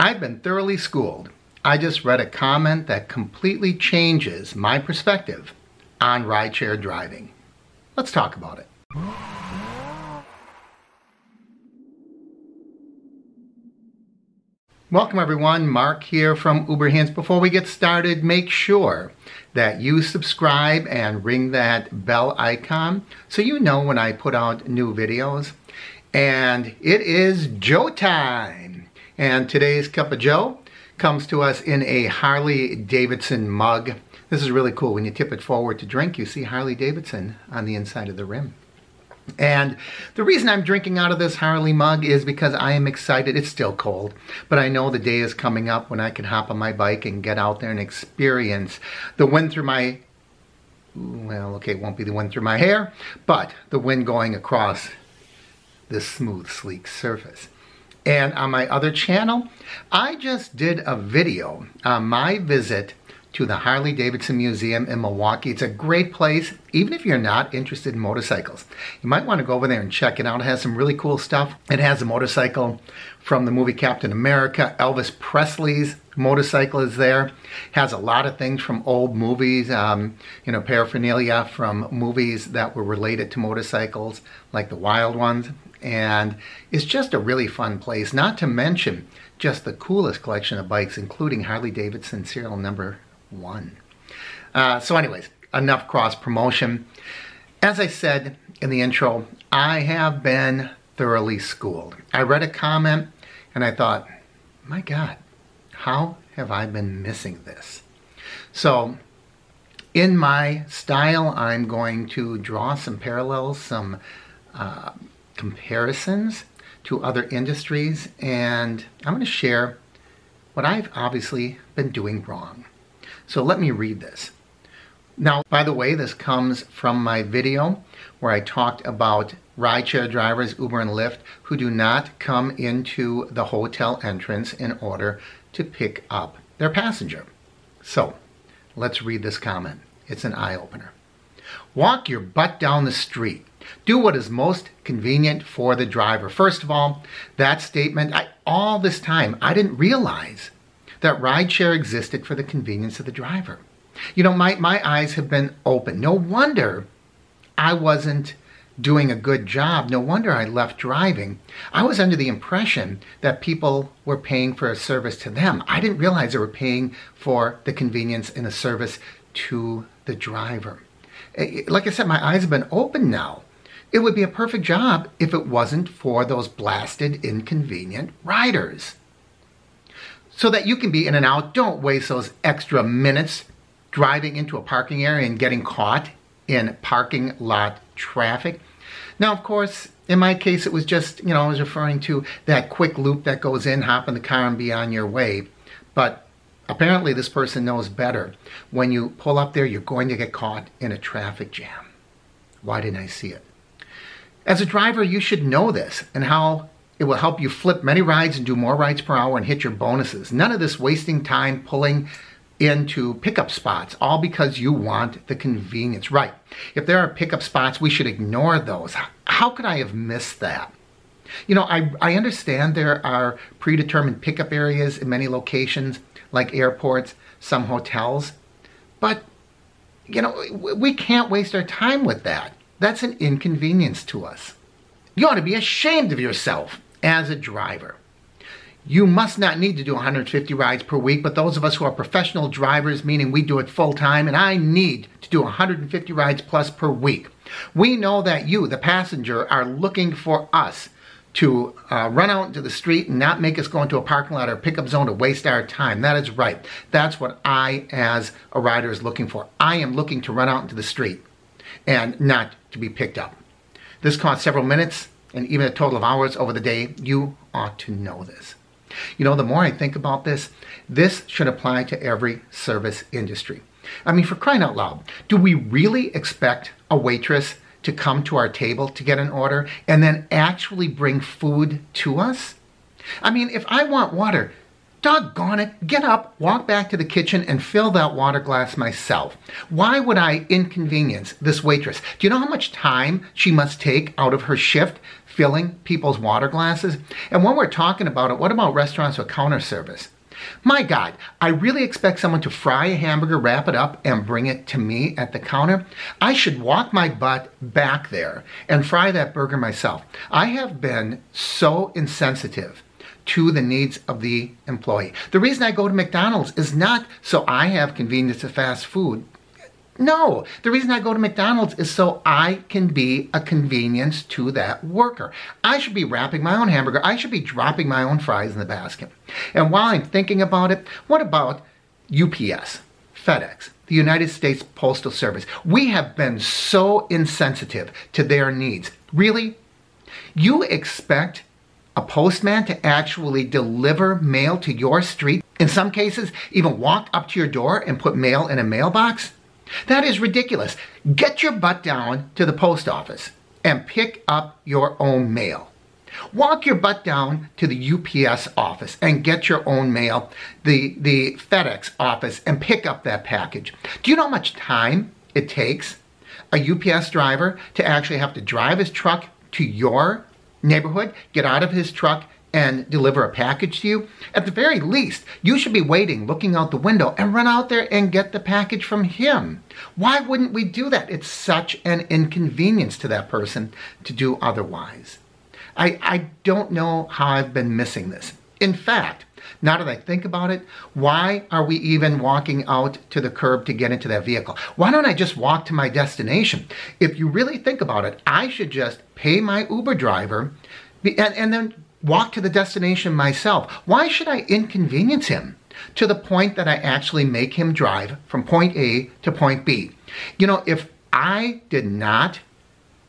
I've been thoroughly schooled. I just read a comment that completely changes my perspective on rideshare driving. Let's talk about it. Welcome everyone, Mark here from Uber Hints. Before we get started, make sure that you subscribe and ring that bell icon so you know when I put out new videos. And it is Joe time. And today's cup of Joe comes to us in a Harley Davidson mug. This is really cool. When you tip it forward to drink, you see Harley Davidson on the inside of the rim. And the reason I'm drinking out of this Harley mug is because I am excited. It's still cold, but I know the day is coming up when I can hop on my bike and get out there and experience the wind through my, well, okay, it won't be the wind through my hair, but the wind going across this smooth, sleek surface. And on my other channel, I just did a video on my visit to the Harley Davidson Museum in Milwaukee. It's a great place, even if you're not interested in motorcycles. You might want to go over there and check it out. It has some really cool stuff. It has a motorcycle from the movie Captain America. Elvis Presley's motorcycle is there. It has a lot of things from old movies, paraphernalia from movies that were related to motorcycles, like the Wild Ones. And it's just a really fun place, not to mention just the coolest collection of bikes, including Harley Davidson serial number 1. So anyways, enough cross promotion. As I said in the intro, I have been thoroughly schooled. I read a comment and I thought, my God, how have I been missing this? So in my style, I'm going to draw some parallels, some comparisons to other industries, and I'm going to share what I've obviously been doing wrong. So let me read this. Now, by the way, this comes from my video where I talked about rideshare drivers, Uber and Lyft, who do not come into the hotel entrance in order to pick up their passenger. So let's read this comment. It's an eye-opener. Walk your butt down the street. Do what is most convenient for the driver. First of all, that statement, all this time, I didn't realize that rideshare existed for the convenience of the driver. You know, my eyes have been open. No wonder I wasn't doing a good job. No wonder I left driving. I was under the impression that people were paying for a service to them. I didn't realize they were paying for the convenience and the service to the driver. Like I said, my eyes have been open now. It would be a perfect job if it wasn't for those blasted, inconvenient riders. So that you can be in and out, don't waste those extra minutes driving into a parking area and getting caught in parking lot traffic. Now, of course, in my case, it was just, I was referring to that quick loop that goes in, hop in the car and be on your way. But apparently this person knows better. When you pull up there, you're going to get caught in a traffic jam. Why didn't I see it? As a driver, you should know this and how it will help you flip many rides and do more rides per hour and hit your bonuses. None of this wasting time pulling into pickup spots, all because you want the convenience. Right. If there are pickup spots, we should ignore those. How could I have missed that? I understand there are predetermined pickup areas in many locations, like airports, some hotels, but, we can't waste our time with that. That's an inconvenience to us. You ought to be ashamed of yourself as a driver. You must not need to do 150 rides per week, but those of us who are professional drivers, meaning we do it full time, and I need to do 150 rides plus per week. We know that you, the passenger, are looking for us to run out into the street and not make us go into a parking lot or a pickup zone to waste our time. That is right. That's what I, as a rider, is looking for. I am looking to run out into the street and not to be picked up. This costs several minutes and even a total of hours over the day. You ought to know this. The more I think about this, this should apply to every service industry. I mean, for crying out loud, do we really expect a waitress to come to our table to get an order and then actually bring food to us? I mean, if I want water, doggone it, get up, walk back to the kitchen and fill that water glass myself. Why would I inconvenience this waitress? Do you know how much time she must take out of her shift filling people's water glasses? And when we're talking about it, what about restaurants with counter service? My God, I really expect someone to fry a hamburger, wrap it up, and bring it to me at the counter? I should walk my butt back there and fry that burger myself. I have been so insensitive to the needs of the employee. The reason I go to McDonald's is not so I have convenience of fast food. No, the reason I go to McDonald's is so I can be a convenience to that worker. I should be wrapping my own hamburger. I should be dropping my own fries in the basket. And while I'm thinking about it, what about UPS, FedEx, the United States Postal Service? We have been so insensitive to their needs. Really? You expect a postman to actually deliver mail to your street? In some cases, even walk up to your door and put mail in a mailbox? That is ridiculous. Get your butt down to the post office and pick up your own mail. Walk your butt down to the UPS office and get your own mail, the FedEx office, and pick up that package. Do you know how much time it takes a UPS driver to actually have to drive his truck to your neighborhood, get out of his truck, and deliver a package to you? At the very least, you should be waiting, looking out the window, and run out there and get the package from him. Why wouldn't we do that? It's such an inconvenience to that person to do otherwise. I don't know how I've been missing this. In fact, now that I think about it, why are we even walking out to the curb to get into that vehicle? Why don't I just walk to my destination? If you really think about it, I should just pay my Uber driver and then walk to the destination myself. Why should I inconvenience him to the point that I actually make him drive from point A to point B? You know, if I did not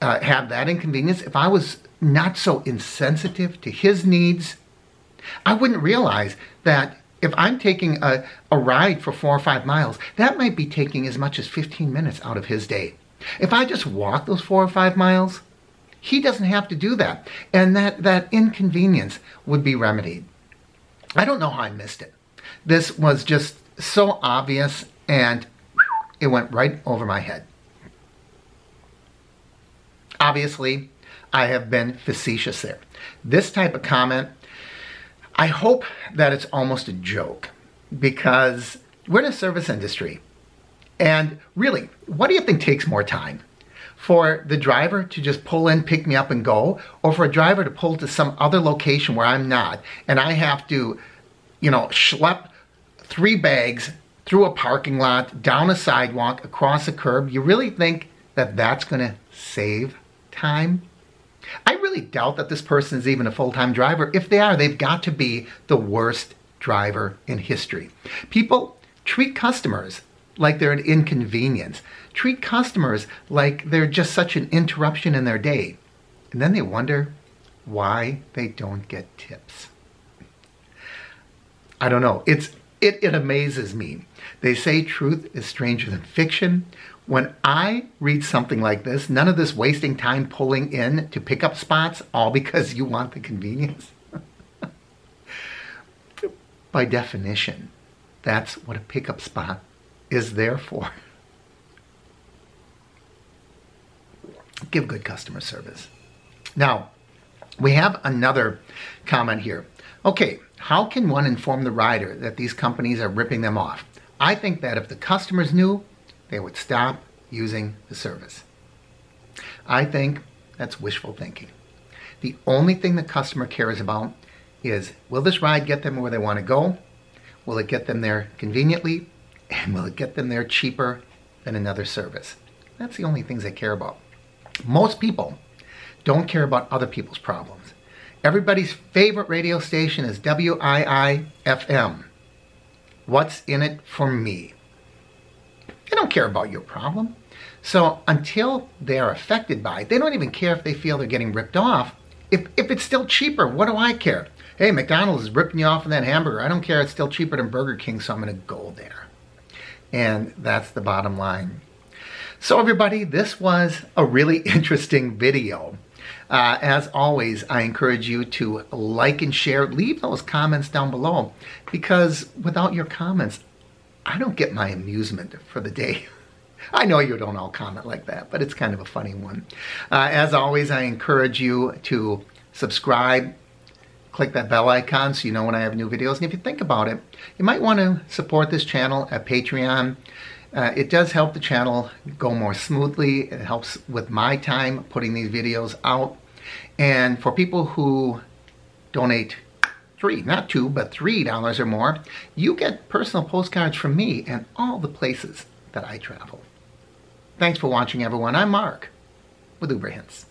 have that inconvenience, if I was not so insensitive to his needs, I wouldn't realize that if I'm taking a ride for 4 or 5 miles, that might be taking as much as 15 minutes out of his day. If I just walk those 4 or 5 miles, he doesn't have to do that. And that inconvenience would be remedied. I don't know how I missed it. This was just so obvious, and it went right over my head. Obviously, I have been facetious there. This type of comment, I hope that it's almost a joke, because we're in a service industry. And really, what do you think takes more time? For the driver to just pull in, pick me up and go, or for a driver to pull to some other location where I'm not, and I have to, schlep 3 bags through a parking lot, down a sidewalk, across a curb? You really think that that's going to save time? I really doubt that this person is even a full-time driver. If they are, they've got to be the worst driver in history. People treat customers like they're an inconvenience. Treat customers like they're just such an interruption in their day. And then they wonder why they don't get tips. I don't know. It amazes me. They say truth is stranger than fiction. When I read something like this, none of this wasting time pulling in to pick up spots, all because you want the convenience. By definition, that's what a pickup spot is there for. Give good customer service. Now, we have another comment here. Okay, how can one inform the rider that these companies are ripping them off? I think that if the customers knew, they would stop using the service. I think that's wishful thinking. The only thing the customer cares about is, will this ride get them where they want to go? Will it get them there conveniently? And will it get them there cheaper than another service? That's the only things they care about. Most people don't care about other people's problems. Everybody's favorite radio station is WII-FM. What's in it for me? They don't care about your problem. So until they're affected by it, they don't even care if they feel they're getting ripped off. If it's still cheaper, what do I care? Hey, McDonald's is ripping you off on that hamburger. I don't care. It's still cheaper than Burger King, so I'm going to go there. And that's the bottom line. So everybody, this was a really interesting video. As always, I encourage you to like and share. Leave those comments down below, because without your comments, I don't get my amusement for the day. I know you don't all comment like that, but it's kind of a funny one. As always, I encourage you to subscribe, click that bell icon so you know when I have new videos. And if you think about it, you might want to support this channel at Patreon. It does help the channel go more smoothly. It helps with my time putting these videos out. And for people who donate not $2, but $3 or more, you get personal postcards from me and all the places that I travel. Thanks for watching, everyone. I'm Mark with Uber Hints.